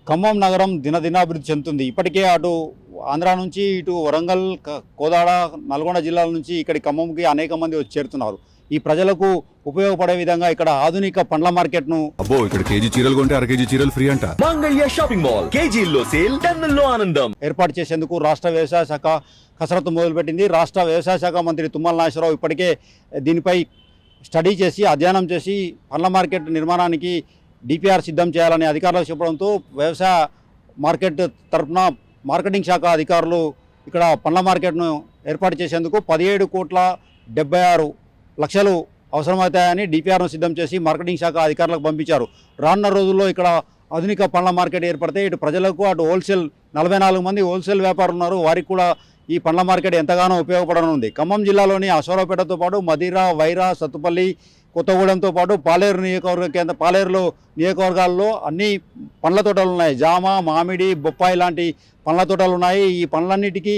ఖమ్మం నగరం దినదినాభివృద్ధి చెందుతుంది. ఇప్పటికే అటు ఆంధ్ర నుంచి ఇటు వరంగల్, కోదాడ, నల్గొండ జిల్లాల నుంచి ఇక్కడి ఖమ్మంకి అనేక మంది వచ్చి చేరుతున్నారు. ఈ ప్రజలకు ఉపయోగపడే విధంగా ఇక్కడ ఆధునిక పండ్ల మార్కెట్ను అబ్బో ఇక్కడ కేజీ చీరలు కొంటే అర కేజీ చీరలు ఫ్రీ అంట. మంగళ్య షాపింగ్ మాల్, కేజీల్లో సేల్, టన్నుల్లో ఆనందం ఏర్పాటు చేసేందుకు రాష్ట్ర వ్యవసాయ శాఖ కసరత్తు మొదలుపెట్టింది. రాష్ట్ర వ్యవసాయ శాఖ మంత్రి తుమ్మల నాగేశ్వరరావు ఇప్పటికే దీనిపై స్టడీ చేసి అధ్యయనం చేసి పండ్ల మార్కెట్ నిర్మాణానికి డిపిఆర్ సిద్ధం చేయాలని అధికారులకు చెప్పడంతో వ్యవసాయ మార్కెట్ తరఫున మార్కెటింగ్ శాఖ అధికారులు ఇక్కడ పండ్ల మార్కెట్ను ఏర్పాటు చేసేందుకు 17,76,00,000 అవసరమవుతాయని డిపిఆర్ను సిద్ధం చేసి మార్కెటింగ్ శాఖ అధికారులకు పంపించారు. రానున్న రోజుల్లో ఇక్కడ ఆధునిక పండ్ల మార్కెట్ ఏర్పడితే ఇటు ప్రజలకు అటు హోల్సేల్ 44 మంది హోల్సేల్ వ్యాపారులు ఉన్నారు. వారికి కూడా ఈ పండ్ల మార్కెట్ ఎంతగానో ఉపయోగపడనుంది. ఖమ్మం జిల్లాలోని అశ్వారావుపేటతో పాటు మదిరా, వైరా, సత్తుపల్లి, కొత్తగూడెంతో పాటు పాలేరు నియోజకవర్గాల్లో అన్ని పండ్ల తోటలు ఉన్నాయి. జామ, మామిడి, బొప్పాయి లాంటి పండ్ల తోటలు ఉన్నాయి. ఈ పండ్లన్నిటికీ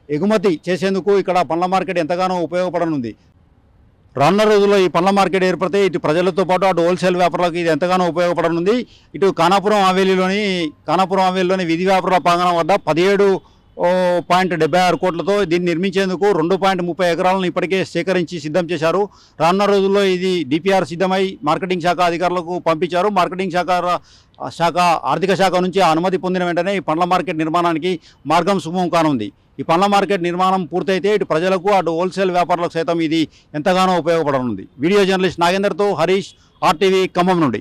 ఎగుమతి చేసేందుకు ఇక్కడ పండ్ల మార్కెట్ ఎంతగానో ఉపయోగపడనుంది. రానున్న రోజుల్లో ఈ పండ్ల మార్కెట్ ఏర్పడితే ఇటు ప్రజలతో పాటు అటు హోల్సేల్ వ్యాపారులకు ఇది ఎంతగానో ఉపయోగపడనుంది. ఇటు ఖానాపురం హవేలీలోని విధి వ్యాపారుల ప్రాంగణం వద్ద 17.76 కోట్లతో దీన్ని నిర్మించేందుకు 2.30 ఎకరాలను ఇప్పటికే సేకరించి సిద్ధం చేశారు. రానున్న రోజుల్లో ఇది డిపిఆర్ సిద్ధమై మార్కెటింగ్ శాఖ అధికారులకు పంపించారు. మార్కెటింగ్ శాఖ ఆర్థిక శాఖ నుంచి అనుమతి పొందిన వెంటనే ఈ పండ్ల మార్కెట్ నిర్మాణానికి మార్గం సుగమం కానుంది. ఈ పండ్ల మార్కెట్ నిర్మాణం పూర్తయితే ఇటు ప్రజలకు అటు హోల్సేల్ వ్యాపారులకు సైతం ఇది ఎంతగానో ఉపయోగపడనుంది. వీడియో జర్నలిస్ట్ నాగేందర్తో హరీష్, RTV ఖమ్మం నుండి.